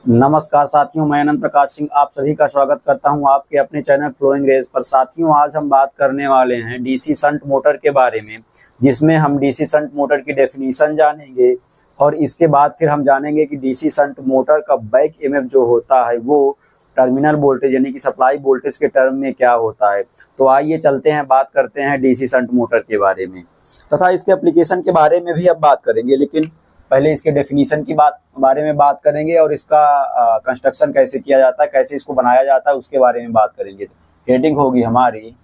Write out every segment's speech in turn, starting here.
नमस्कार साथियों, मैं अनंत प्रकाश सिंह आप सभी का स्वागत करता हूं आपके अपने चैनल फ्लोइंग रेस पर। साथियों, आज हम बात करने वाले हैं डीसी शंट मोटर के बारे में, जिसमें हम डीसी शंट मोटर की डेफिनेशन जानेंगे और इसके बाद फिर हम जानेंगे कि डीसी शंट मोटर का बैक ईएमएफ जो होता है वो टर्मिनल वोल्टेज यानी कि सप्लाई वोल्टेज के टर्म में क्या होता है। तो आइए चलते हैं, बात करते हैं डीसी शंट मोटर के बारे में तथा इसके एप्लीकेशन के बारे में भी अब बात करेंगे, लेकिन पहले इसके डेफिनेशन की बारे में बात करेंगे और इसका कंस्ट्रक्शन कैसे किया जाता है, कैसे इसको बनाया जाता है, उसके बारे में बात करेंगे। हेडिंग होगी हमारी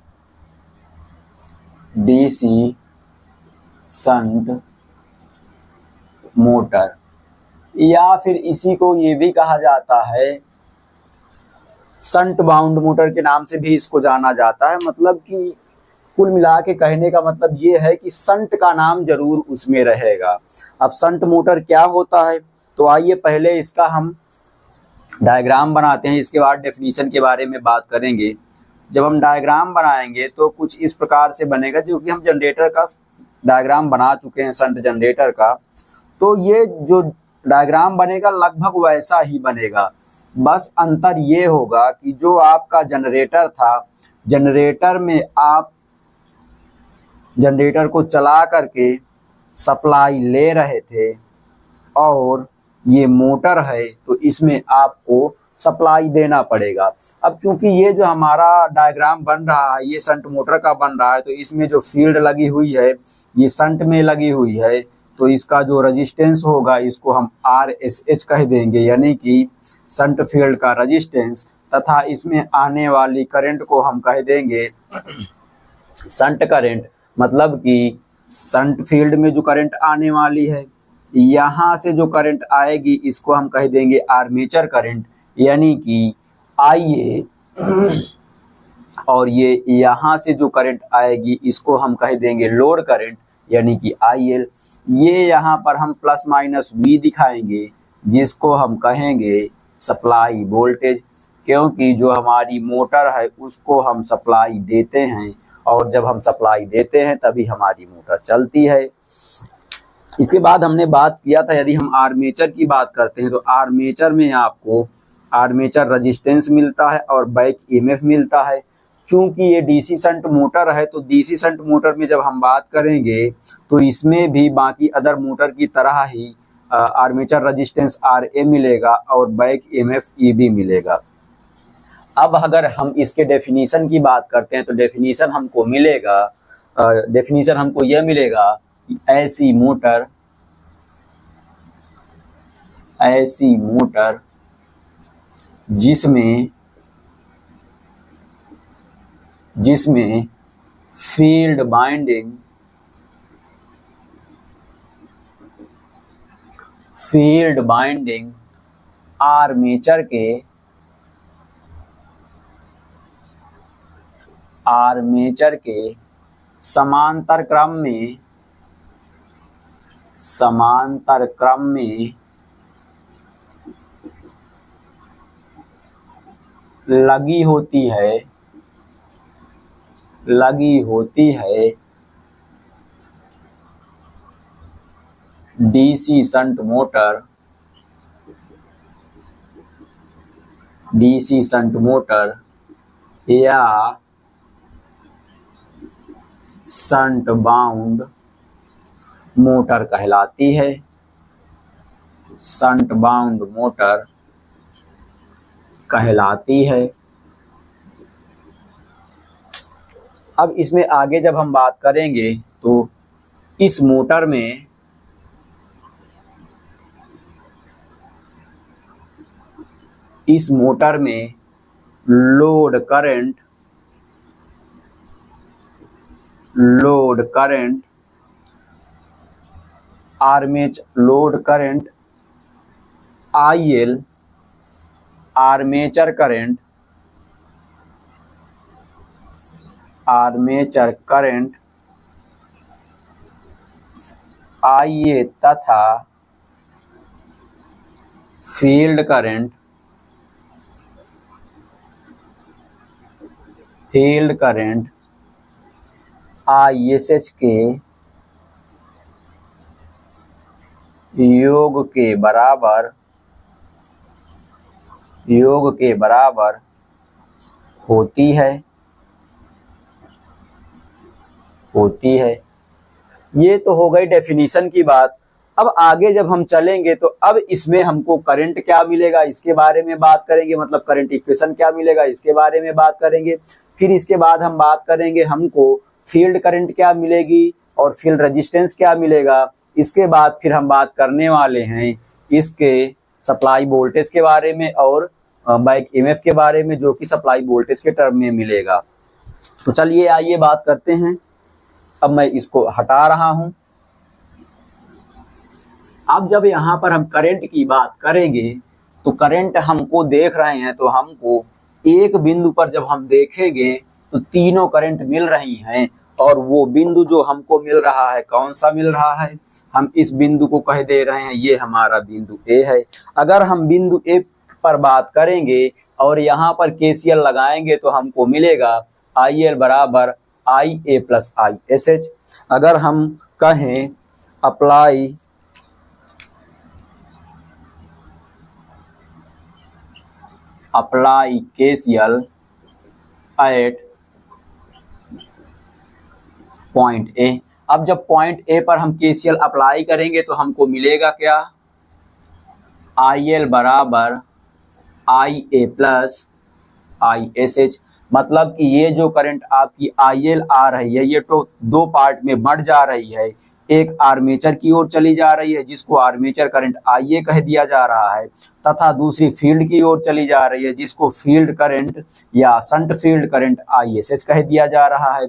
डीसी शंट मोटर, या फिर इसी को ये भी कहा जाता है शंट बाउंड मोटर के नाम से भी इसको जाना जाता है। मतलब कि कुल मिला के कहने का मतलब ये है कि शंट का नाम जरूर उसमें रहेगा। अब शंट मोटर क्या होता है, तो आइए पहले इसका हम डायग्राम बनाते हैं, इसके बाद डेफिनेशन के बारे में बात करेंगे। जब हम डायग्राम बनाएंगे तो कुछ इस प्रकार से बनेगा, जो कि हम जनरेटर का डायग्राम बना चुके हैं शंट जनरेटर का। तो ये जो डायग्राम बनेगा लगभग वैसा ही बनेगा, बस अंतर ये होगा कि जो आपका जनरेटर था, जनरेटर में आप जनरेटर को चला करके सप्लाई ले रहे थे और ये मोटर है तो इसमें आपको सप्लाई देना पड़ेगा। अब चूंकि ये जो हमारा डायग्राम बन रहा है ये शंट मोटर का बन रहा है, तो इसमें जो फील्ड लगी हुई है ये शंट में लगी हुई है, तो इसका जो रेजिस्टेंस होगा इसको हम RSH कह देंगे, यानी कि शंट फील्ड का रेजिस्टेंस। तथा इसमें आने वाली करंट को हम कह देंगे शंट करंट। मतलब कि शंट फील्ड में जो करंट आने वाली है, यहाँ से जो करंट आएगी इसको हम कह देंगे आर्मेचर करंट, यानी कि IA। और ये यहाँ से जो करंट आएगी इसको हम कह देंगे लोड करंट, यानी कि IL। ये यहाँ पर हम प्लस माइनस V दिखाएंगे, जिसको हम कहेंगे सप्लाई वोल्टेज, क्योंकि जो हमारी मोटर है उसको हम सप्लाई देते हैं और जब हम सप्लाई देते हैं तभी हमारी मोटर चलती है। इसके बाद हमने बात किया था, यदि हम आर्मेचर की बात करते हैं तो आर्मेचर में आपको आर्मेचर रेजिस्टेंस मिलता है और बैक ईएमएफ मिलता है। चूंकि ये डीसी शंट मोटर है तो डीसी शंट मोटर में जब हम बात करेंगे तो इसमें भी बाकी अदर मोटर की तरह ही आर्मेचर रेजिस्टेंस RA मिलेगा और बैक ईएमएफ EB मिलेगा। अब अगर हम इसके डेफिनेशन की बात करते हैं तो डेफिनेशन हमको मिलेगा, डेफिनेशन हमको यह मिलेगा कि ऐसी मोटर जिसमें फील्ड बाइंडिंग आर्मेचर के समांतर क्रम में लगी होती है डीसी शंट मोटर या शंट बाउंड मोटर कहलाती है। शंट बाउंड मोटर कहलाती है। अब इसमें आगे जब हम बात करेंगे तो इस मोटर में load current IL, armature current IA तथा फील्ड करंट ISH के योग के बराबर योग के बराबर होती है। ये तो हो गई डेफिनेशन की बात। अब आगे जब हम चलेंगे तो अब इसमें हमको करंट क्या मिलेगा इसके बारे में बात करेंगे, मतलब करंट इक्वेशन क्या मिलेगा इसके बारे में बात करेंगे। फिर इसके बाद हम बात करेंगे हमको फील्ड करंट क्या मिलेगी और फील्ड रेजिस्टेंस क्या मिलेगा। इसके बाद फिर हम बात करने वाले हैं इसके सप्लाई वोल्टेज के बारे में और बैक ईएमएफ के बारे में, जो कि सप्लाई वोल्टेज के टर्म में मिलेगा। तो चलिए आइए बात करते हैं। अब मैं इसको हटा रहा हूं। अब जब यहाँ पर हम करंट की बात करेंगे तो करंट हमको देख रहे हैं, तो हमको एक बिंदु पर जब हम देखेंगे तो तीनों करंट मिल रही हैं, और वो बिंदु जो हमको मिल रहा है कौन सा मिल रहा है, हम इस बिंदु को कह दे रहे हैं ये हमारा बिंदु ए है। अगर हम बिंदु ए पर बात करेंगे और यहाँ पर केसीएल लगाएंगे तो हमको मिलेगा IL बराबर IA प्लस ISH। अगर हम कहें apply KCL at point A. अब जब पॉइंट ए पर हम KCL अप्लाई करेंगे तो हमको मिलेगा क्या, IL बराबर IA प्लस ISH। मतलब कि ये जो करंट आपकी IL आ रही है ये तो दो पार्ट में बढ़ जा रही है। एक आर्मेचर की ओर चली जा रही है जिसको आर्मेचर करंट IA कह दिया जा रहा है, तथा दूसरी फील्ड की ओर चली जा रही है जिसको फील्ड करंट या शंट फील्ड करंट ISH कह दिया जा रहा है।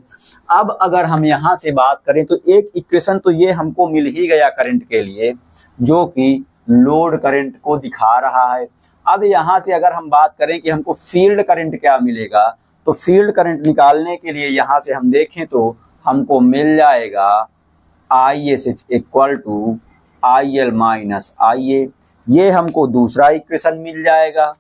अब अगर हम यहाँ से बात करें तो एक इक्वेशन तो ये हमको मिल ही गया करंट के लिए, जो कि लोड करंट को दिखा रहा है। अब यहाँ से अगर हम बात करें कि हमको फील्ड करंट क्या मिलेगा, तो फील्ड करंट निकालने के लिए यहाँ से हम देखें तो हमको मिल जाएगा ISH equal to IL minus IA। ये हमको दूसरा इक्वेशन मिल जाएगा।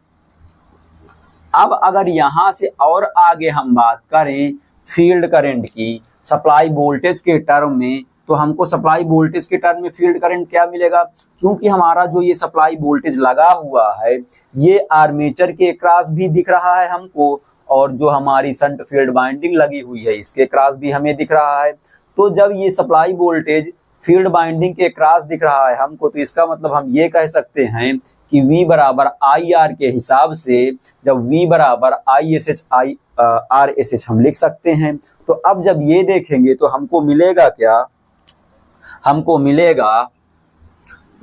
अब अगर यहाँ से और आगे हम बात करें फील्ड करंट की सप्लाई वोल्टेज के टर्म में, तो हमको सप्लाई वोल्टेज के टर्म में फील्ड करंट क्या मिलेगा, क्योंकि हमारा जो ये सप्लाई वोल्टेज लगा हुआ है ये आर्मेचर के क्रॉस भी दिख रहा है हमको, और जो हमारी शंट फील्ड बाइंडिंग लगी हुई है इसके क्रॉस भी हमें दिख रहा है। तो जब ये सप्लाई वोल्टेज फील्ड बाइंडिंग के क्रॉस दिख रहा है हमको, तो इसका मतलब हम ये कह सकते हैं कि V बराबर IR के हिसाब से जब V बराबर ISH RSH हम लिख सकते हैं। तो अब जब ये देखेंगे तो हमको मिलेगा क्या, हमको मिलेगा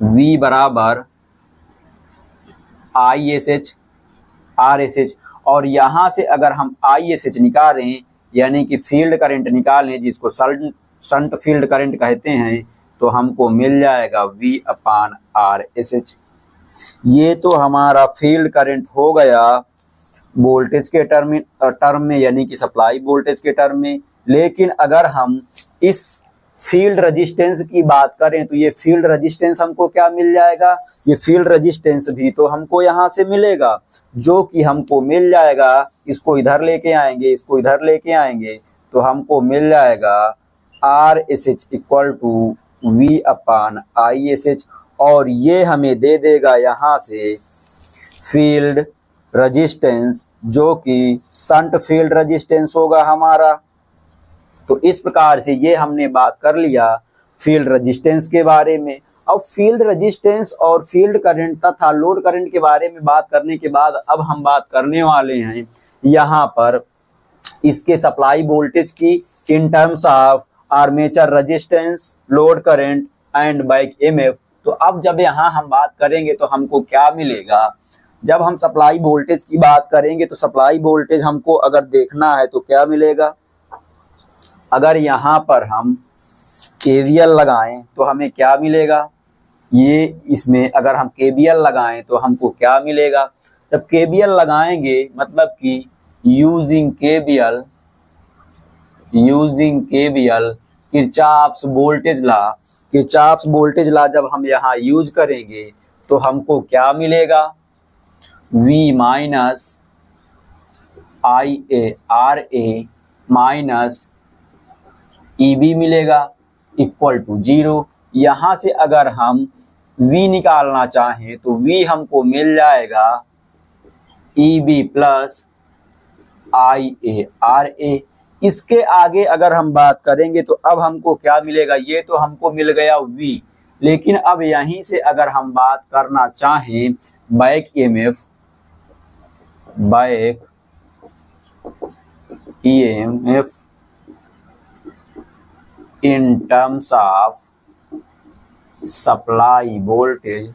V बराबर ISH RSH, और यहाँ से अगर हम ISH निकालें यानी कि फील्ड करंट निकालें जिसको शंट फील्ड करंट कहते हैं, तो हमको मिल जाएगा V अपान RSH। ये तो हमारा फील्ड करंट हो गया वोल्टेज के टर्म में यानी कि सप्लाई वोल्टेज के टर्म में। लेकिन अगर हम इस फील्ड रेजिस्टेंस की बात करें तो ये फील्ड रेजिस्टेंस हमको क्या मिल जाएगा, ये फील्ड रेजिस्टेंस भी तो हमको यहाँ से मिलेगा, जो कि हमको मिल जाएगा, इसको इधर लेके आएंगे, इसको इधर लेके आएंगे तो हमको मिल जाएगा RSH equal to V upon ISH, और ये हमें दे देगा यहाँ से फील्ड रेजिस्टेंस जो कि शंट फील्ड रेजिस्टेंस होगा हमारा। तो इस प्रकार से ये हमने बात कर लिया फील्ड रेजिस्टेंस के बारे में। अब फील्ड रेजिस्टेंस और फील्ड करंट तथा लोड करंट के बारे में बात करने के बाद अब हम बात करने वाले हैं यहाँ पर इसके सप्लाई वोल्टेज की इन terms of armature resistance, load current and back EMF. तो अब जब यहाँ हम बात करेंगे तो हमको क्या मिलेगा, जब हम सप्लाई वोल्टेज की बात करेंगे तो सप्लाई वोल्टेज हमको अगर देखना है तो क्या मिलेगा, अगर यहाँ पर हम KVL लगाएं तो हमें क्या मिलेगा, ये इसमें अगर हम KVL लगाएं तो हमको क्या मिलेगा। जब KVL लगाएंगे मतलब कि यूजिंग KVL किरचॉफ्स वोल्टेज ला जब हम यहाँ यूज करेंगे तो हमको क्या मिलेगा, V minus IARA minus EB मिलेगा इक्वल टू 0। यहाँ से अगर हम V निकालना चाहें तो V हमको मिल जाएगा EB प्लस IARA। इसके आगे अगर हम बात करेंगे तो अब हमको क्या मिलेगा, ये तो हमको मिल गया V, लेकिन अब यहीं से अगर हम बात करना चाहें back EMF in terms of supply voltage,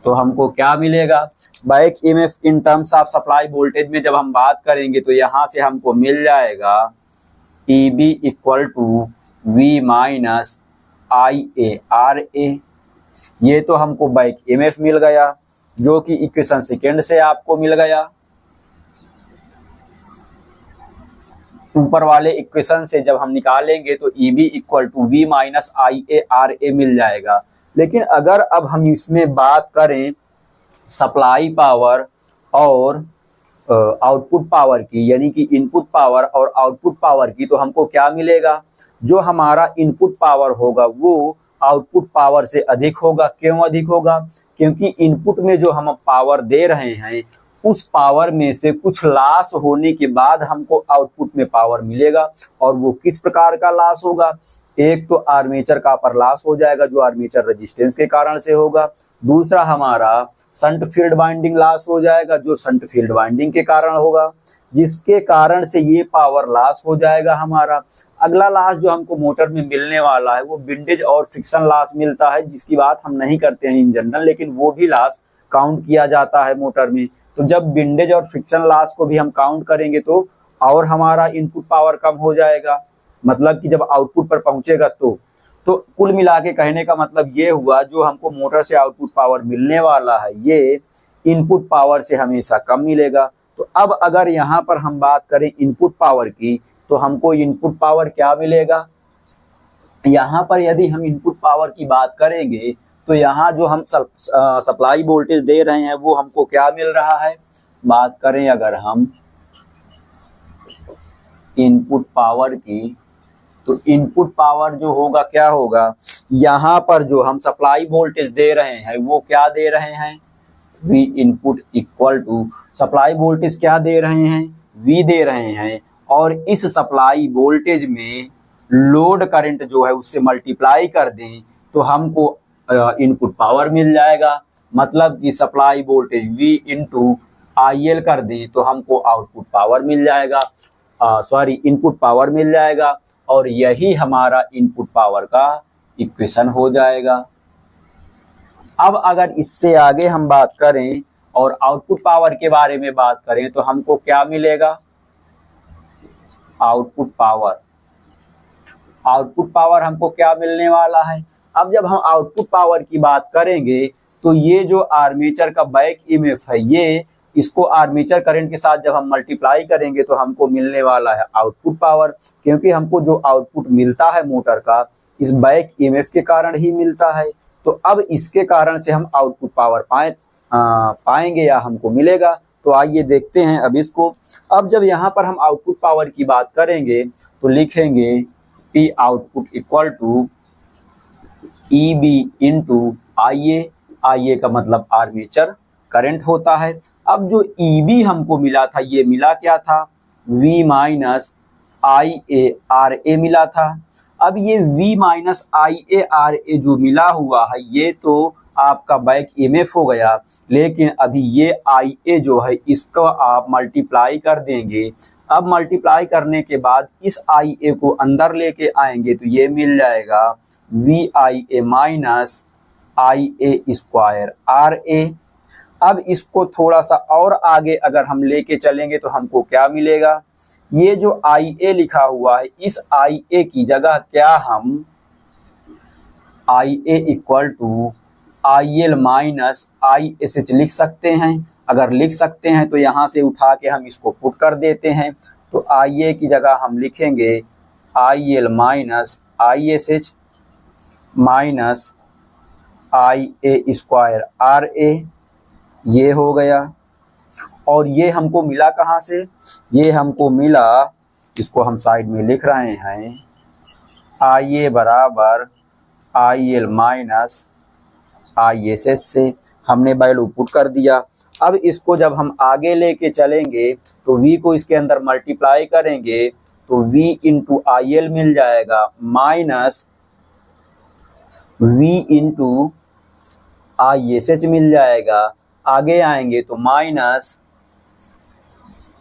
तो हमको क्या मिलेगा, back EMF in terms of supply voltage में जब हम बात करेंगे तो यहाँ से हमको मिल जाएगा EB equal to V minus IARA। ये तो हमको बैक EMF मिल गया जो कि इक्वेशन सेकेंड से आपको मिल गया। ऊपर वाले इक्वेशन से जब हम निकालेंगे तो EB equal to V minus IARA मिल जाएगा। लेकिन अगर अब हम इसमें बात करें सप्लाई पावर और आउटपुट पावर की, यानी कि इनपुट पावर और आउटपुट पावर की, तो हमको क्या मिलेगा, जो हमारा इनपुट पावर होगा वो आउटपुट पावर से अधिक होगा। क्यों अधिक होगा, क्योंकि इनपुट में जो हम पावर दे रहे हैं उस पावर में से कुछ लॉस होने के बाद हमको आउटपुट में पावर मिलेगा। और वो किस प्रकार का लॉस होगा, एक तो आर्मेचर कॉपर लॉस हो जाएगा जो आर्मेचर रेजिस्टेंस के कारण से होगा, दूसरा हमारा शंट फील्ड वाइंडिंग लॉस हो जाएगा जो शंट फील्ड वाइंडिंग के कारण होगा, जिसके कारण से ये पावर लॉस हो जाएगा हमारा। अगला लॉस जो हमको मोटर में मिलने वाला है वो विंडेज और फ्रिक्शन लॉस मिलता है, जिसकी बात हम नहीं करते हैं इन जनरल, लेकिन वो भी लॉस काउंट किया जाता है मोटर में। तो जब विंडेज और फ्रिक्शन लॉस को भी हम काउंट करेंगे तो और हमारा इनपुट पावर कम हो जाएगा, मतलब कि जब आउटपुट पर पहुंचेगा तो कुल मिला के कहने का मतलब ये हुआ जो हमको मोटर से आउटपुट पावर मिलने वाला है ये इनपुट पावर से हमेशा कम मिलेगा। तो अब अगर यहाँ पर हम बात करें इनपुट पावर की तो हमको इनपुट पावर क्या मिलेगा, यहाँ पर यदि हम इनपुट पावर की बात करेंगे तो यहाँ जो हम सप्लाई वोल्टेज दे रहे हैं वो हमको क्या मिल रहा है। बात करें अगर हम इनपुट पावर की तो इनपुट पावर जो होगा क्या होगा, यहाँ पर जो हम सप्लाई वोल्टेज दे रहे हैं वो क्या दे रहे हैं, V input equal to supply voltage क्या दे रहे हैं, V दे रहे हैं, और इस सप्लाई वोल्टेज में लोड करंट जो है उससे मल्टीप्लाई कर दें तो हमको इनपुट पावर मिल जाएगा। मतलब कि supply voltage V into IL कर दें तो हमको आउटपुट पावर मिल जाएगा, इनपुट पावर मिल जाएगा, और यही हमारा इनपुट पावर का इक्वेशन हो जाएगा। अब अगर इससे आगे हम बात करें और आउटपुट पावर के बारे में बात करें तो हमको क्या मिलेगा, आउटपुट पावर हमको क्या मिलने वाला है। अब जब हम आउटपुट पावर की बात करेंगे तो ये जो आर्मेचर का बैक EMF है ये इसको आर्मेचर करंट के साथ जब हम मल्टीप्लाई करेंगे तो हमको मिलने वाला है आउटपुट पावर, क्योंकि हमको जो आउटपुट मिलता है मोटर का इस बैक EMF के कारण ही मिलता है। तो अब इसके कारण से हम आउटपुट पावर पाएंगे या हमको मिलेगा। तो आइए देखते हैं अब इसको। अब जब यहाँ पर हम आउटपुट पावर की बात करेंगे तो लिखेंगे P output equal to EB into IA का मतलब आर्मेचर करंट होता है। अब जो EB हमको मिला था ये मिला क्या था, V माइनस IARA मिला था। अब ये V माइनस IARA जो मिला हुआ है ये तो आपका बैक EMF हो गया, लेकिन अभी ये IA जो है इसको आप मल्टीप्लाई कर देंगे। अब मल्टीप्लाई करने के बाद इस IA को अंदर लेके आएंगे तो ये मिल जाएगा VIA minus IA square RA। अब इसको थोड़ा सा और आगे अगर हम लेके चलेंगे तो हमको क्या मिलेगा, ये जो IA लिखा हुआ है इस IA की जगह क्या हम IA equal to IL minus ISH लिख सकते हैं। अगर लिख सकते हैं तो यहाँ से उठा के हम इसको पुट कर देते हैं। तो IA की जगह हम लिखेंगे IL minus ISH minus IA square RA, ये हो गया। और ये हमको मिला कहाँ से, ये हमको मिला, इसको हम साइड में लिख रहे हैं IA बराबर IL माइनस ISS से हमने वैल्यू पुट कर दिया। अब इसको जब हम आगे लेके चलेंगे तो V को इसके अंदर मल्टीप्लाई करेंगे तो V इंटू IL मिल जाएगा माइनस V इंटू ISH मिल जाएगा। आगे आएंगे तो माइनस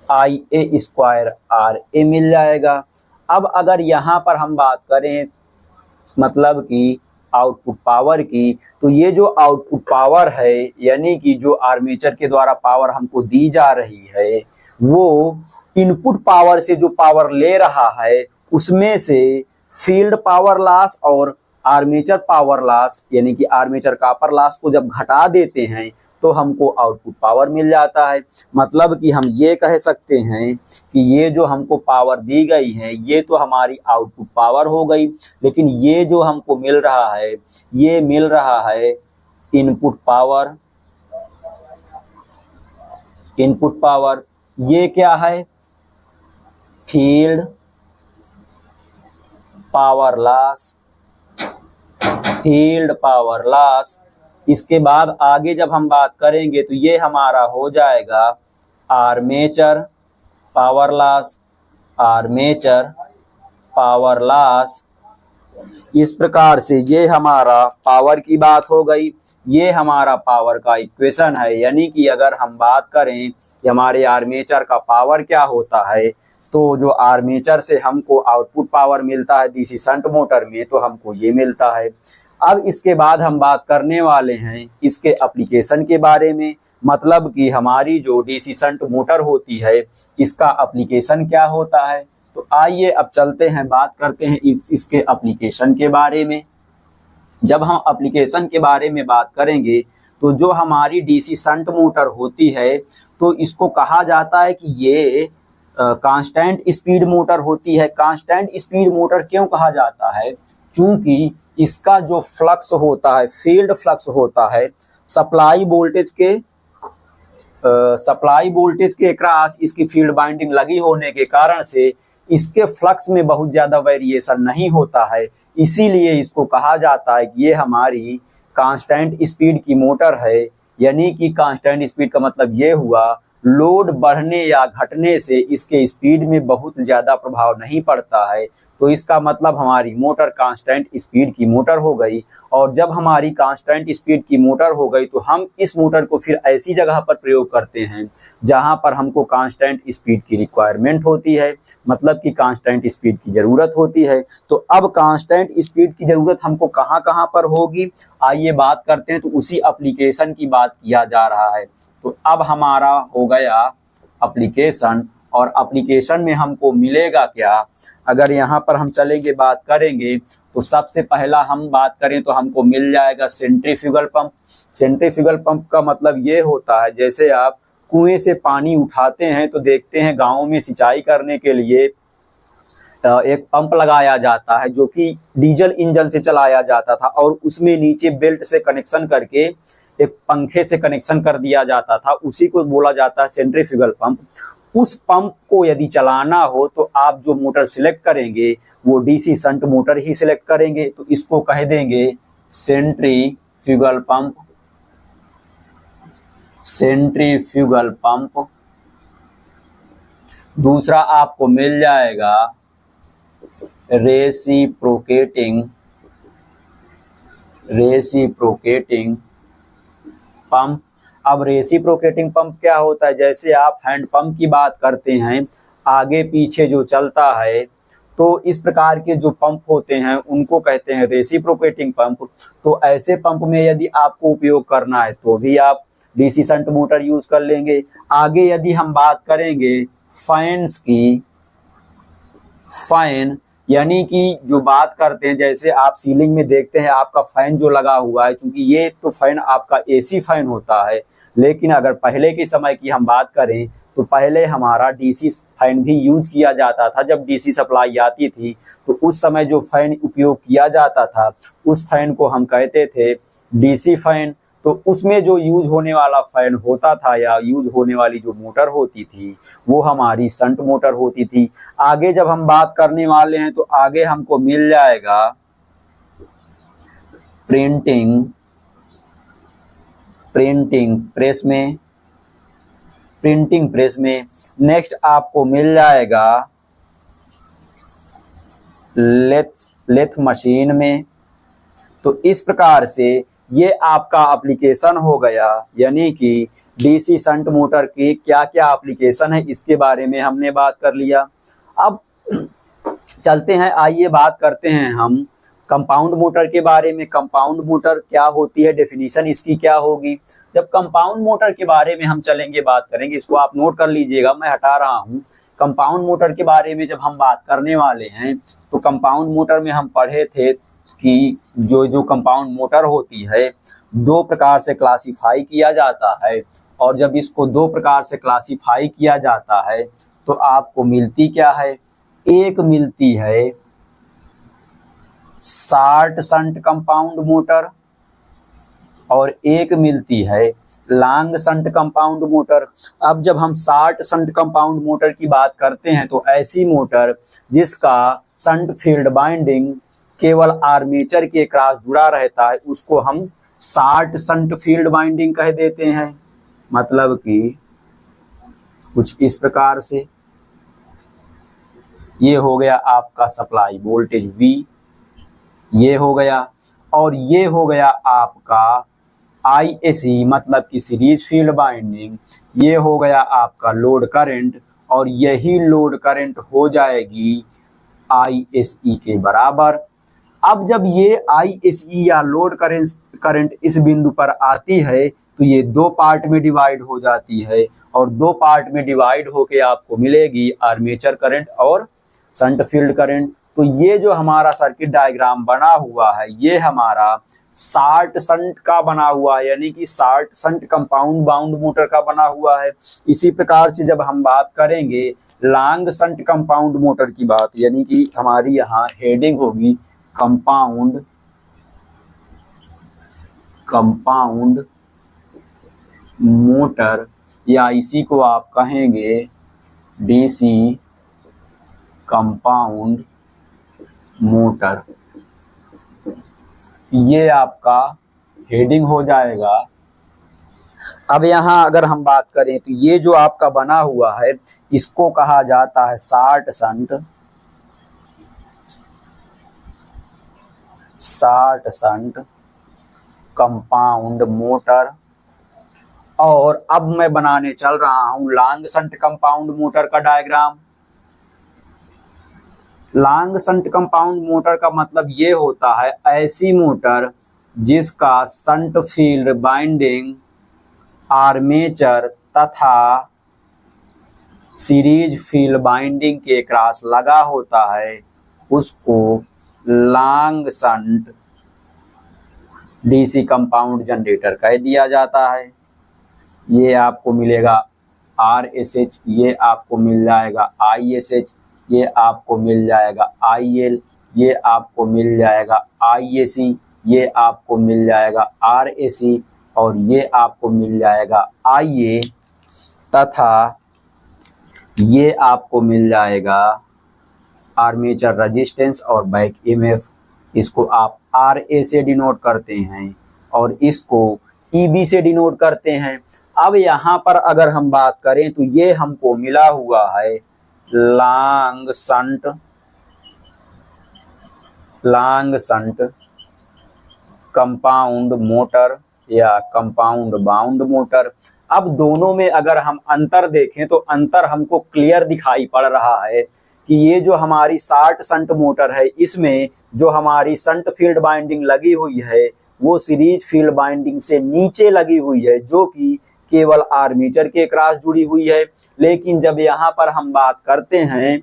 IA स्क्वायर RA मिल जाएगा। अब अगर यहाँ पर हम बात करें मतलब कि आउटपुट पावर की, तो ये जो आउटपुट पावर है यानी कि जो आर्मेचर के द्वारा पावर हमको दी जा रही है वो इनपुट पावर से जो पावर ले रहा है उसमें से फील्ड पावर लॉस और आर्मेचर पावर लॉस यानी कि आर्मेचर कॉपर लॉस को जब घटा देते हैं तो हमको आउटपुट पावर मिल जाता है। मतलब कि हम ये कह सकते हैं कि ये जो हमको पावर दी गई है ये तो हमारी आउटपुट पावर हो गई, लेकिन ये जो हमको मिल रहा है ये मिल रहा है इनपुट पावर। इनपुट पावर ये क्या है? Field power loss. Field power loss. इसके बाद आगे जब हम बात करेंगे तो ये हमारा हो जाएगा armature power loss. Armature power loss. इस प्रकार से ये हमारा पावर की बात हो गई। ये हमारा पावर का इक्वेशन है, यानी कि अगर हम बात करें कि हमारे आर्मेचर का पावर क्या होता है तो जो आर्मेचर से हमको आउटपुट पावर मिलता है डीसी शंट मोटर में तो हमको ये मिलता है। अब इसके बाद हम बात करने वाले हैं इसके एप्लीकेशन के बारे में, मतलब कि हमारी जो डीसी शंट मोटर होती है इसका एप्लीकेशन क्या होता है। तो आइए अब चलते हैं बात करते हैं इसके एप्लीकेशन के बारे में। जब हम एप्लीकेशन के बारे में बात करेंगे तो जो हमारी डीसी शंट मोटर होती है तो इसको कहा जाता है कि ये कांस्टेंट स्पीड मोटर होती है। कांस्टेंट स्पीड मोटर क्यों कहा जाता है? क्योंकि इसका जो फ्लक्स होता है, फील्ड फ्लक्स होता है, सप्लाई वोल्टेज के क्रॉस इसकी फील्ड बाइंडिंग लगी होने के कारण से इसके फ्लक्स में बहुत ज्यादा वेरिएशन नहीं होता है। इसीलिए इसको कहा जाता है कि ये हमारी कांस्टेंट स्पीड की मोटर है। यानी कि कांस्टेंट स्पीड का मतलब ये हुआ लोड बढ़ने या घटने से इसके स्पीड में बहुत ज्यादा प्रभाव नहीं पड़ता है। तो इसका मतलब हमारी मोटर कांस्टेंट स्पीड की मोटर हो गई। और जब हमारी कांस्टेंट स्पीड की मोटर हो गई तो हम इस मोटर को फिर ऐसी जगह पर प्रयोग करते हैं जहां पर हमको कांस्टेंट स्पीड की रिक्वायरमेंट होती है, मतलब कि कांस्टेंट स्पीड की जरूरत होती है। तो अब कांस्टेंट स्पीड की जरूरत हमको कहां कहां पर होगी, आइए बात करते हैं। तो उसी एप्लीकेशन की बात किया जा रहा है। तो अब हमारा हो गया एप्लीकेशन, और एप्लीकेशन में हमको मिलेगा क्या? अगर यहाँ पर हम चलेंगे बात करेंगे तो सबसे पहला हम बात करें तो हमको मिल जाएगा सेंट्रीफ्यूगल पंप। सेंट्रीफ्यूगल पंप का मतलब ये होता है जैसे आप कुएं से पानी उठाते हैं तो देखते हैं गाँव में सिंचाई करने के लिए एक पंप लगाया जाता है जो कि डीजल इंजन से चलाया जाता था और उसमें नीचे बेल्ट से कनेक्शन करके एक पंखे से कनेक्शन कर दिया जाता था, उसी को बोला जाता है सेंट्रीफ्यूगल पंप। उस पंप को यदि चलाना हो तो आप जो मोटर सिलेक्ट करेंगे वो डीसी शंट मोटर ही सिलेक्ट करेंगे। तो इसको कह देंगे सेंट्रीफ्यूगल पंप। Centrifugal pump. दूसरा आपको मिल जाएगा रेसिप्रोकेटिंग पंप। अब रेसिप्रोकेटिंग पंप क्या होता है? जैसे आप हैंड पंप की बात करते हैं, आगे पीछे जो चलता है, तो इस प्रकार के जो पंप होते हैं उनको कहते हैं रेसिप्रोकेटिंग पंप। तो ऐसे पंप में यदि आपको उपयोग करना है तो भी आप डीसी शंट मोटर यूज कर लेंगे। आगे यदि हम बात करेंगे फैन्स की, फैन यानी कि जो बात करते हैं जैसे आप सीलिंग में देखते हैं आपका फैन जो लगा हुआ है, क्योंकि ये तो फैन आपका एसी फैन होता है, लेकिन अगर पहले के समय की हम बात करें तो पहले हमारा डीसी फैन भी यूज किया जाता था। जब डीसी सप्लाई आती थी तो उस समय जो फैन उपयोग किया जाता था उस फैन को हम कहते थे डीसी फैन। तो उसमें जो यूज होने वाला फैन होता था या यूज होने वाली जो मोटर होती थी वो हमारी शंट मोटर होती थी। आगे जब हम बात करने वाले हैं तो आगे हमको मिल जाएगा प्रिंटिंग प्रिंटिंग प्रेस में। नेक्स्ट आपको मिल जाएगा लेथ मशीन में। तो इस प्रकार से ये आपका एप्लीकेशन हो गया, यानी कि डीसी शंट मोटर की क्या क्या एप्लीकेशन है इसके बारे में हमने बात कर लिया। अब चलते हैं, आइए बात करते हैं हम कंपाउंड मोटर के बारे में। कंपाउंड मोटर क्या होती है, डेफिनेशन इसकी क्या होगी। जब कंपाउंड मोटर के बारे में हम चलेंगे बात करेंगे, इसको आप नोट कर लीजिएगा, मैं हटा रहा हूँ। कंपाउंड मोटर के बारे में जब हम बात करने वाले हैं तो कंपाउंड मोटर में हम पढ़े थे कि जो कंपाउंड मोटर होती है दो प्रकार से क्लासिफाई किया जाता है, और जब इसको दो प्रकार से क्लासिफाई किया जाता है तो आपको मिलती क्या है, एक मिलती है शॉर्ट शंट कंपाउंड मोटर और एक मिलती है लॉन्ग शंट कंपाउंड मोटर। अब जब हम शॉर्ट शंट कंपाउंड मोटर की बात करते हैं तो ऐसी मोटर जिसका शंट फील्ड बाइंडिंग केवल आर्मेचर के क्रॉस जुड़ा रहता है उसको हम शॉर्ट शंट फील्ड बाइंडिंग कह देते हैं। मतलब कि कुछ इस प्रकार से ये हो गया आपका सप्लाई वोल्टेज V, ये हो गया, और ये हो गया आपका ISE मतलब कि सीरीज फील्ड बाइंडिंग, ये हो गया आपका लोड करंट, और यही लोड करंट हो जाएगी ISE के बराबर। अब जब ये ISE या लोड करंट इस बिंदु पर आती है तो ये दो पार्ट में डिवाइड हो जाती है, और दो पार्ट में डिवाइड होके आपको मिलेगी आर्मेचर करंट और शंट फील्ड करंट। तो ये जो हमारा सर्किट डायग्राम बना हुआ है ये हमारा शॉर्ट शंट का बना हुआ है, यानी कि short shunt compound bound motor का बना हुआ है। इसी प्रकार से जब हम बात करेंगे लॉन्ग शंट कंपाउंड मोटर की बात, यानी कि हमारी यहाँ हेडिंग होगी कंपाउंड मोटर, या इसी को आप कहेंगे डीसी कंपाउंड मोटर। ये आपका हेडिंग हो जाएगा। अब यहाँ अगर हम बात करें तो ये जो आपका बना हुआ है इसको कहा जाता है शॉर्ट शंट कंपाउंड मोटर। और अब मैं बनाने चल रहा हूं लॉन्ग शंट कंपाउंड मोटर का diagram. Long shunt compound motor का मतलब ये होता है ऐसी मोटर जिसका शंट फील्ड बाइंडिंग आर्मेचर तथा सीरीज फील्ड बाइंडिंग के क्रॉस लगा होता है, उसको long shunt DC compound generator कह दिया जाता है। ये आपको मिलेगा RSH, ये आपको मिल जाएगा ISH, ये आपको मिल जाएगा IL, ये आपको मिल जाएगा IAC, ये आपको मिल जाएगा RAC, और ये आपको मिल जाएगा IA, तथा ये आपको मिल जाएगा आर्मेचर रेजिस्टेंस और बैक EMF। इसको आप RA से डिनोट करते हैं और इसको EB से डिनोट करते हैं। अब यहाँ पर अगर हम बात करें तो ये हमको मिला हुआ है लॉन्ग शंट कंपाउंड मोटर या कंपाउंड बाउंड मोटर। अब दोनों में अगर हम अंतर देखें तो अंतर हमको क्लियर दिखाई पड़ रहा है कि ये जो हमारी शॉर्ट शंट मोटर है इसमें जो हमारी शंट फील्ड बाइंडिंग लगी हुई है वो सीरीज फील्ड बाइंडिंग से नीचे लगी हुई है, जो कि केवल आर्मेचर के क्रॉस जुड़ी हुई है। लेकिन जब यहाँ पर हम बात करते हैं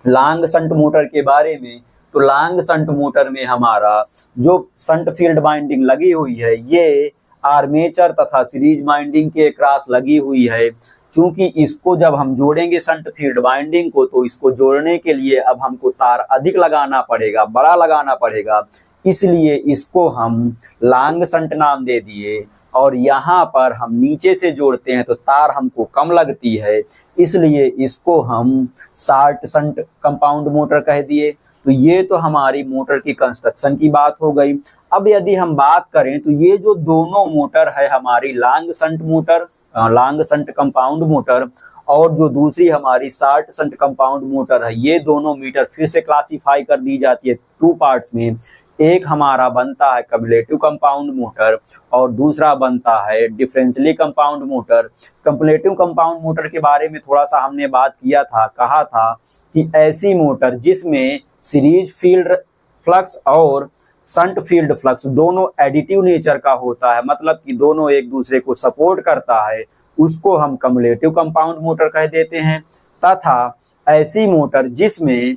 लॉन्ग शंट मोटर के बारे में तो लॉन्ग शंट मोटर में हमारा जो शंट फील्ड बाइंडिंग लगी हुई है ये आर्मेचर तथा सीरीज बाइंडिंग के क्रॉस लगी हुई है। चूंकि इसको जब हम जोड़ेंगे शंट फील्ड बाइंडिंग को तो इसको जोड़ने के लिए अब हमको तार अधिक लगाना पड़ेगा, बड़ा लगाना पड़ेगा, इसलिए इसको हम लॉन्ग शंट नाम दे दिए। और यहाँ पर हम नीचे से जोड़ते हैं तो तार हमको कम लगती है, इसलिए इसको हम शॉर्ट शंट कंपाउंड मोटर कह दिए। तो ये तो हमारी मोटर की कंस्ट्रक्शन की बात हो गई। अब यदि हम बात करें तो ये जो दोनों मोटर है हमारी long shunt motor, long shunt compound motor, और जो दूसरी हमारी शॉर्ट शंट कंपाउंड मोटर है, ये दोनों मीटर फिर से क्लासिफाई कर दी जाती है टू पार्ट्स में। एक हमारा बनता है कम्युलेटिव कंपाउंड मोटर और दूसरा बनता है differentially compound motor. Cumulative compound motor के बारे में थोड़ा सा हमने बात किया था, कहा था कि ऐसी मोटर जिसमें सीरीज फील्ड फ्लक्स और शंट फील्ड फ्लक्स दोनों एडिटिव नेचर का होता है, मतलब कि दोनों एक दूसरे को सपोर्ट करता है, उसको हम कम्युलेटिव कंपाउंड मोटर कह देते हैं। तथा ऐसी मोटर जिसमें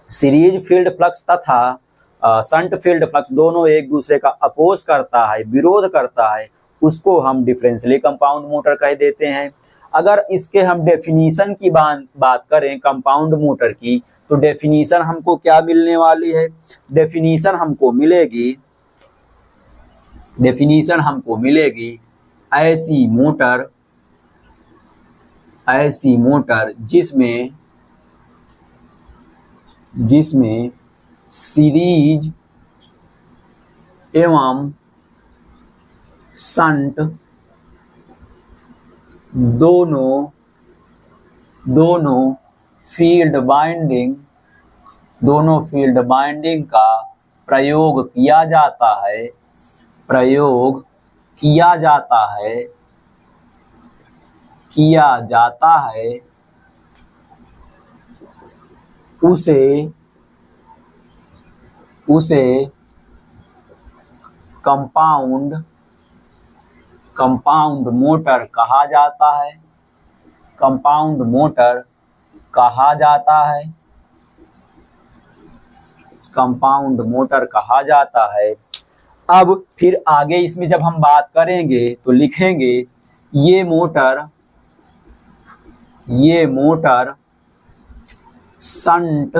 सीरीज फील्ड फ्लक्स तथा शंट फील्ड फ्लक्स दोनों एक दूसरे का अपोज करता है, विरोध करता है, उसको हम डिफरेंशियली कंपाउंड मोटर कह देते हैं। अगर इसके हम डेफिनीशन की बात करें कंपाउंड मोटर की, तो डेफिनीशन हमको क्या मिलने वाली है? डेफिनीशन हमको मिलेगी ऐसी मोटर जिसमें सीरीज एवं शंट दोनों फील्ड बाइंडिंग का प्रयोग किया जाता है उसे कंपाउंड मोटर कहा जाता है। अब फिर आगे इसमें जब हम बात करेंगे तो लिखेंगे ये मोटर शंट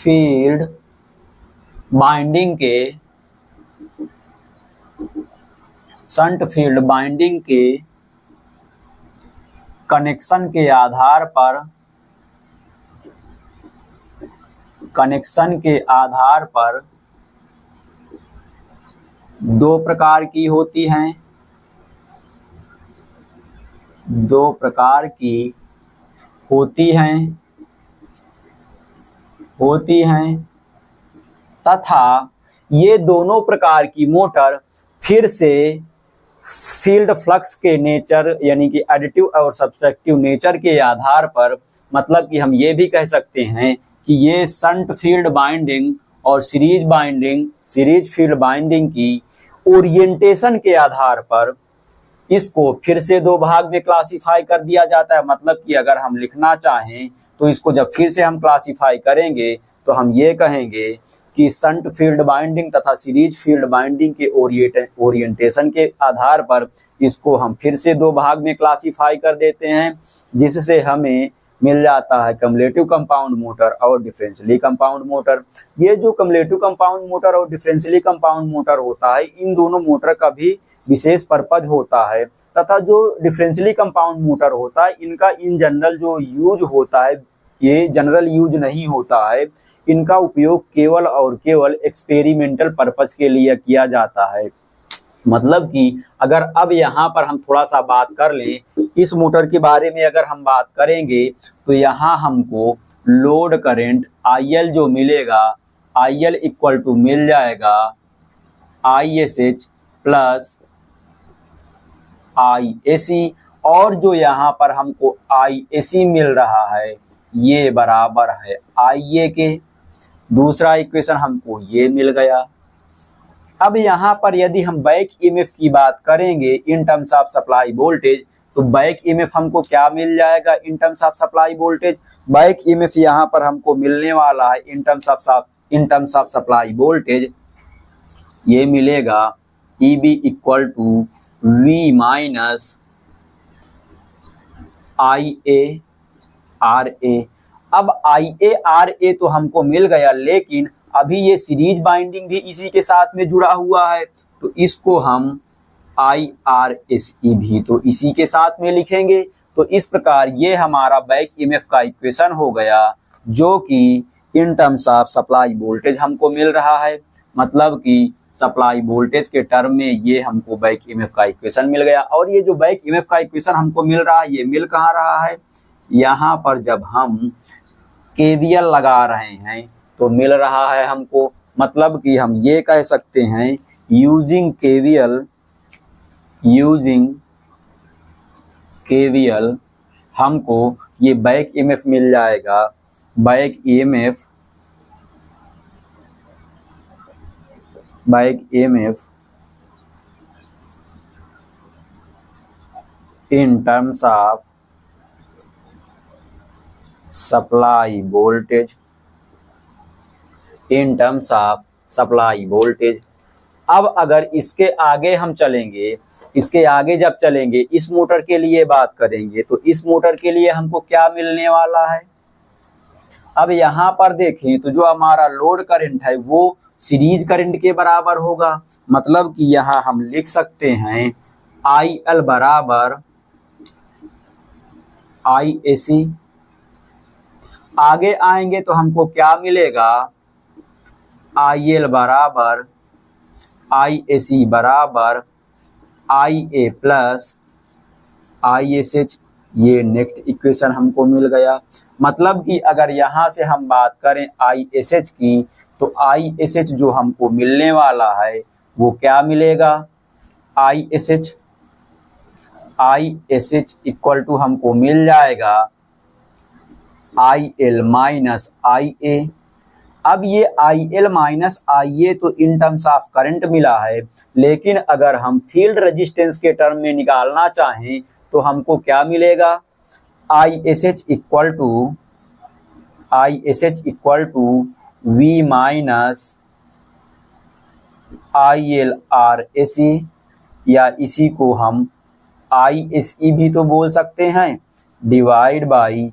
फील्ड बाइंडिंग के कनेक्शन के आधार पर दो प्रकार की होती हैं तथा ये दोनों प्रकार की मोटर फिर से फील्ड फ्लक्स के नेचर यानी कि एडिटिव और सब्सट्रैक्टिव नेचर के आधार पर, मतलब कि हम ये भी कह सकते हैं कि ये शंट फील्ड बाइंडिंग और सीरीज फील्ड बाइंडिंग की ओरिएंटेशन के आधार पर इसको फिर से दो भाग में क्लासिफाई कर दिया जाता है। मतलब कि अगर हम लिखना चाहें तो इसको जब फिर से हम क्लासिफाई करेंगे तो हम ये कहेंगे कि शंट फील्ड बाइंडिंग तथा सीरीज फील्ड बाइंडिंग के ओरिएंटेशन के आधार पर इसको हम फिर से दो भाग में क्लासिफाई कर देते हैं, जिससे हमें मिल जाता है कम्युलेटिव कंपाउंड मोटर और डिफरेंशियली कंपाउंड मोटर। ये जो कम्युलेटिव कंपाउंड मोटर और डिफरेंशियली कंपाउंड मोटर होता है, इन दोनों मोटर का भी विशेष पर्पज होता है। तथा जो डिफरेंशियली कंपाउंड मोटर होता है, इनका इन जनरल जो यूज होता है, ये जनरल यूज नहीं होता है। इनका उपयोग केवल और केवल एक्सपेरिमेंटल पर्पज के लिए किया जाता है। मतलब कि अगर अब यहाँ पर हम थोड़ा सा बात कर लें इस मोटर के बारे में, अगर हम बात करेंगे तो यहाँ हमको लोड करंट IL जो मिलेगा, IL इक्वल टू मिल जाएगा ISH प्लस IAC, और जो यहाँ पर हमको IAC मिल रहा है ये बराबर है IA के। दूसरा इक्वेशन हमको ये मिल गया। अब यहाँ पर यदि हम बैक ईएमएफ की बात करेंगे in terms of supply voltage, तो बैक ईएमएफ हमको क्या मिल जाएगा in terms of supply voltage? Back EMF यहाँ पर हमको मिलने वाला है in terms of supply voltage, ये मिलेगा EB equal to V minus IARA। अब IARA तो हमको मिल गया, लेकिन अभी ये सीरीज बाइंडिंग भी इसी के साथ में जुड़ा हुआ है, तो इसको हम IRSE भी तो इसी के साथ में लिखेंगे। तो इस प्रकार ये हमारा बैक ईएमएफ का इक्वेशन हो गया, जो कि इन टर्म्स ऑफ सप्लाई वोल्टेज हमको मिल रहा है। मतलब कि सप्लाई वोल्टेज के टर्म में ये हमको बैक ईएमएफ का इक्वेशन मिल गया। और ये जो बैक ईएमएफ का इक्वेशन हमको मिल रहा है, ये मिल कहाँ रहा है, यहाँ पर जब हम केवीएल लगा रहे हैं तो मिल रहा है हमको। मतलब कि हम ये कह सकते हैं यूजिंग केवीएल हमको ये बैक ईएमएफ मिल जाएगा। Back EMF in terms of supply voltage, अब अगर इसके आगे हम चलेंगे, इसके आगे जब चलेंगे इस मोटर के लिए बात करेंगे, तो इस मोटर के लिए हमको क्या मिलने वाला है। अब यहाँ पर देखें तो जो हमारा लोड करंट है वो सीरीज करंट के बराबर होगा। मतलब कि यहाँ हम लिख सकते हैं IL बराबर IAC। आगे आएंगे तो हमको क्या मिलेगा, IL बराबर IAC बराबर IA प्लस ISH। ये नेक्स्ट इक्वेशन हमको मिल गया। मतलब कि अगर यहाँ से हम बात करें ISH की, तो ISH जो हमको मिलने वाला है वो क्या मिलेगा, ISH इक्वल टू हमको मिल जाएगा IL माइनस IA। अब ये IL माइनस IA तो इन टर्म्स ऑफ करंट मिला है, लेकिन अगर हम फील्ड रेजिस्टेंस के टर्म में निकालना चाहें तो हमको क्या मिलेगा, ISH equal to V minus IL RSE, या इसी को हम ISE भी तो बोल सकते हैं, डिवाइड बाई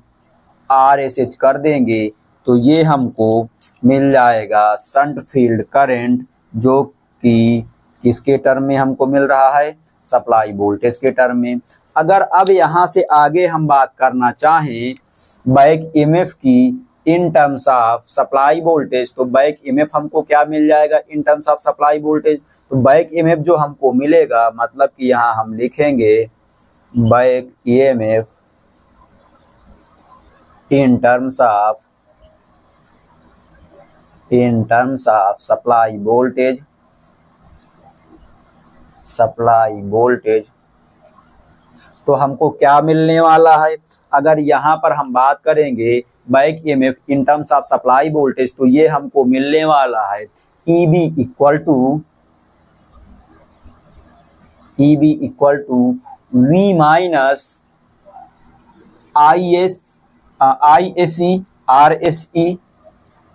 RSH कर देंगे तो ये हमको मिल जाएगा शंट फील्ड करंट, जो कि किसके टर्म में हमको मिल रहा है, सप्लाई वोल्टेज के टर्म में। अगर अब यहाँ से आगे हम बात करना चाहें बैक ईएमएफ की इन टर्म्स ऑफ सप्लाई वोल्टेज, तो बैक ईएमएफ हमको क्या मिल जाएगा in terms of supply voltage. तो बैक ईएमएफ जो हमको मिलेगा, मतलब कि यहाँ हम लिखेंगे back EMF in terms of supply voltage, तो हमको क्या मिलने वाला है। अगर यहाँ पर हम बात करेंगे back EMF in terms of supply voltage, तो ये हमको मिलने वाला है EB equal to V minus IAC RSE,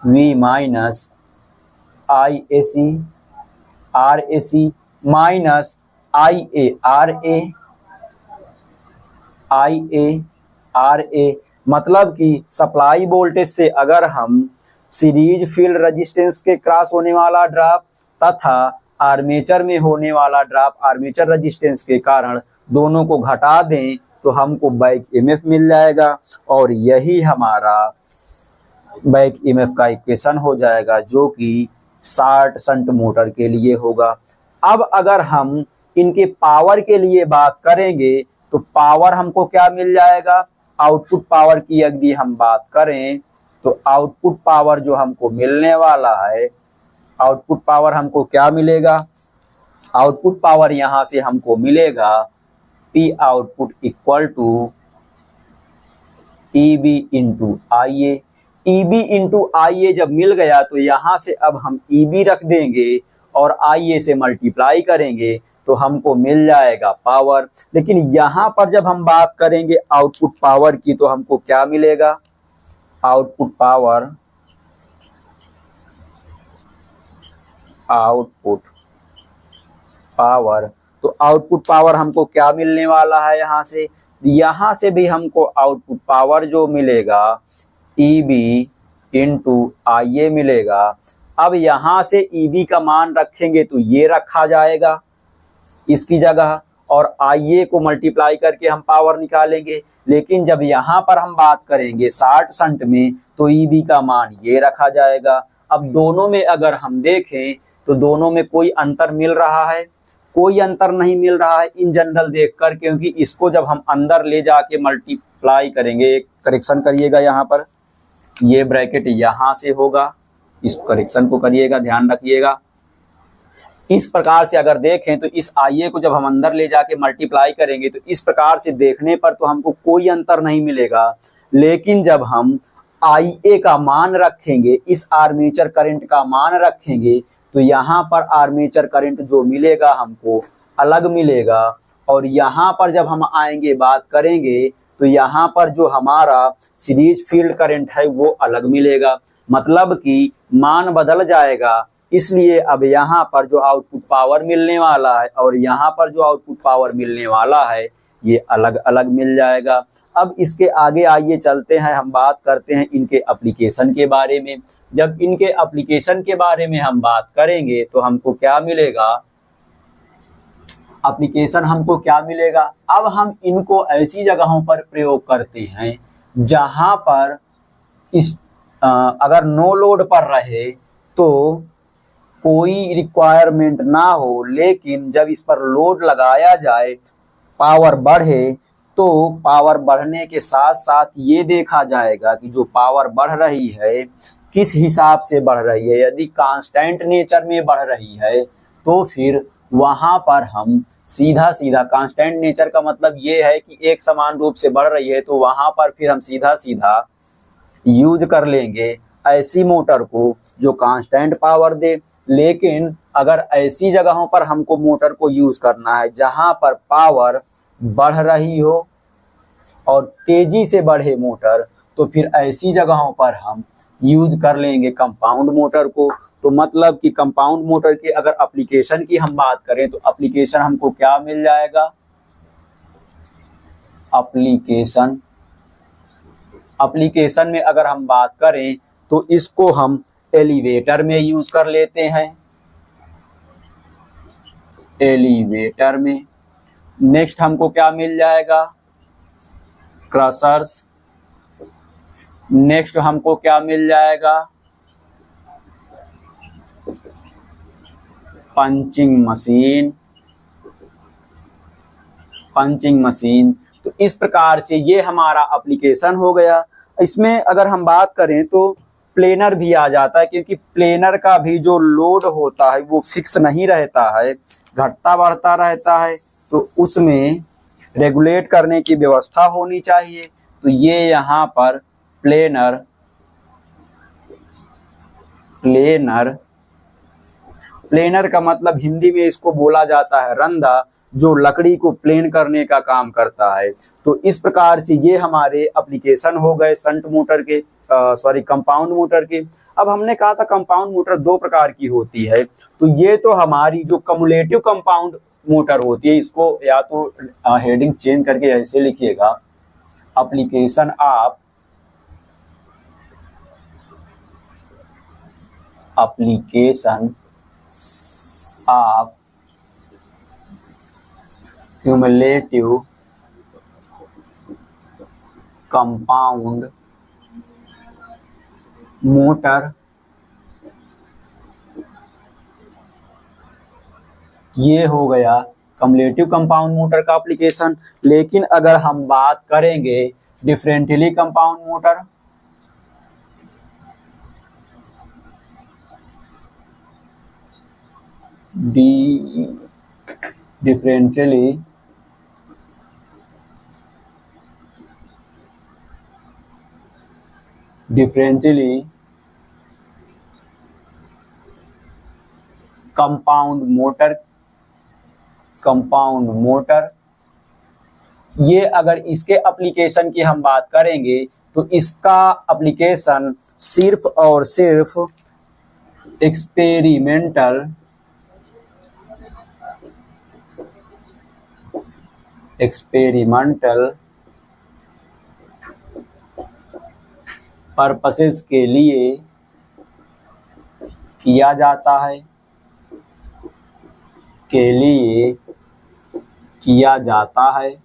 V minus IAC RSE minus IARA। मतलब कि सप्लाई वोल्टेज से अगर हम सीरीज फील्ड रेजिस्टेंस के क्रॉस होने वाला ड्रॉप तथा आर्मेचर में होने वाला ड्रॉप आर्मेचर रेजिस्टेंस के कारण दोनों को घटा दें तो हमको बैक ईएमएफ मिल जाएगा। और यही हमारा बैक ईएमएफ का इक्वेशन हो जाएगा, जो कि शॉर्ट शंट मोटर के लिए होगा। अब अगर हम इनके पावर के लिए बात करेंगे तो पावर हमको क्या मिल जाएगा, आउटपुट पावर की यदि हम बात करें तो आउटपुट पावर जो हमको मिलने वाला है, आउटपुट पावर हमको क्या मिलेगा, आउटपुट पावर यहाँ से हमको मिलेगा P output equal to EB into IA। EB into IA जब मिल गया तो यहाँ से अब हम EB रख देंगे और IA से मल्टीप्लाई करेंगे तो हमको मिल जाएगा पावर। लेकिन यहाँ पर जब हम बात करेंगे आउटपुट पावर की तो हमको क्या मिलेगा, आउटपुट पावर तो आउटपुट पावर हमको क्या मिलने वाला है, यहाँ से भी हमको आउटपुट पावर जो मिलेगा EB इंटू IA मिलेगा। अब यहाँ से EB का मान रखेंगे तो ये रखा जाएगा इसकी जगह, और IA को मल्टीप्लाई करके हम पावर निकालेंगे। लेकिन जब यहाँ पर हम बात करेंगे शॉर्ट शंट में तो EB का मान ये रखा जाएगा। अब दोनों में अगर हम देखें तो दोनों में कोई अंतर मिल रहा है? कोई अंतर नहीं मिल रहा है इन जनरल देखकर, क्योंकि इसको जब हम अंदर ले जाके मल्टीप्लाई करेंगे, एक करेक्शन करिएगा यहाँ पर, ये ब्रैकेट यहाँ से होगा, इस करेक्शन को करिएगा, ध्यान रखिएगा। इस प्रकार से अगर देखें तो इस IA को जब हम अंदर ले जाके मल्टीप्लाई करेंगे तो इस प्रकार से देखने पर तो हमको कोई अंतर नहीं मिलेगा। लेकिन जब हम IA का मान रखेंगे, इस आर्मेचर करंट का मान रखेंगे, तो यहाँ पर आर्मेचर करंट जो मिलेगा हमको अलग मिलेगा। और यहाँ पर जब हम आएंगे बात करेंगे तो यहाँ पर जो हमारा सीरीज फील्ड करंट है वो अलग मिलेगा। मतलब कि मान बदल जाएगा, इसलिए अब यहाँ पर जो आउटपुट पावर मिलने वाला है और यहाँ पर जो आउटपुट पावर मिलने वाला है ये अलग अलग मिल जाएगा। अब इसके आगे आइए चलते हैं, हम बात करते हैं इनके एप्लीकेशन के बारे में। जब इनके एप्लीकेशन के बारे में हम बात करेंगे तो हमको क्या मिलेगा, एप्लीकेशन हमको क्या मिलेगा। अब हम इनको ऐसी जगहों पर प्रयोग करते हैं जहां पर इस अगर नो लोड पर रहे तो कोई रिक्वायरमेंट ना हो, लेकिन जब इस पर लोड लगाया जाए, पावर बढ़े, तो पावर बढ़ने के साथ साथ ये देखा जाएगा कि जो पावर बढ़ रही है किस हिसाब से बढ़ रही है। यदि कांस्टेंट नेचर में बढ़ रही है तो फिर वहां पर हम सीधा सीधा, कांस्टेंट नेचर का मतलब ये है कि एक समान रूप से बढ़ रही है, तो वहां पर फिर हम सीधा सीधा यूज कर लेंगे ऐसी मोटर को जो कांस्टेंट पावर दे। लेकिन अगर ऐसी जगहों पर हमको मोटर को यूज करना है जहां पर पावर बढ़ रही हो और तेजी से बढ़े मोटर, तो फिर ऐसी जगहों पर हम यूज कर लेंगे कंपाउंड मोटर को। तो मतलब कि कंपाउंड मोटर के अगर एप्लीकेशन की हम बात करें तो एप्लीकेशन हमको क्या मिल जाएगा, एप्लीकेशन में अगर हम बात करें तो इसको हम एलिवेटर में यूज कर लेते हैं, एलिवेटर में। नेक्स्ट हमको क्या मिल जाएगा, क्रशर्स। नेक्स्ट हमको क्या मिल जाएगा, पंचिंग मशीन, पंचिंग मशीन। तो इस प्रकार से ये हमारा एप्लीकेशन हो गया। इसमें अगर हम बात करें तो प्लेनर भी आ जाता है, क्योंकि प्लेनर का भी जो लोड होता है वो फिक्स नहीं रहता है, घटता बढ़ता रहता है, तो उसमें रेगुलेट करने की व्यवस्था होनी चाहिए। तो ये यहाँ पर प्लेनर का मतलब हिंदी में इसको बोला जाता है रंधा, जो लकड़ी को प्लेन करने का काम करता है। तो इस प्रकार से ये हमारे एप्लीकेशन हो गए शंट मोटर के, कंपाउंड मोटर के। अब हमने कहा था कंपाउंड मोटर दो प्रकार की होती है, तो ये तो हमारी जो कम्युलेटिव कंपाउंड मोटर होती है, इसको या तो हेडिंग चेंज करके ऐसे लिखिएगा, application of cumulative compound motor. ये हो गया कम्युलेटिव कंपाउंड मोटर का एप्लीकेशन। लेकिन अगर हम बात करेंगे differently compound motor, differently compound motor, ये अगर इसके एप्लीकेशन की हम बात करेंगे तो इसका एप्लीकेशन सिर्फ और सिर्फ एक्सपेरिमेंटल पर्पसेस के लिए किया जाता है, के लिए किया जाता है,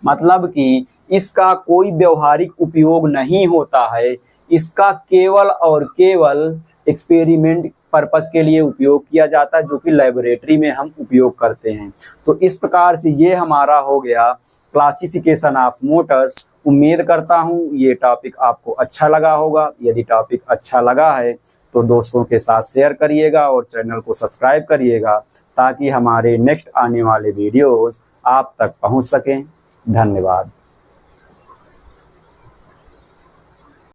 मतलब कि इसका कोई व्यवहारिक उपयोग नहीं होता है, इसका केवल और केवल एक्सपेरिमेंट पर्पस के लिए उपयोग किया जाता है, जो कि लेबोरेटरी में हम उपयोग करते हैं। तो इस प्रकार से ये हमारा हो गया क्लासिफिकेशन ऑफ मोटर्स। उम्मीद करता हूँ ये टॉपिक आपको अच्छा लगा होगा। यदि टॉपिक अच्छा लगा है तो दोस्तों के साथ शेयर करिएगा और चैनल को सब्सक्राइब करिएगा, ताकि हमारे नेक्स्ट आने वाले वीडियोस आप तक पहुंच सकें। धन्यवाद।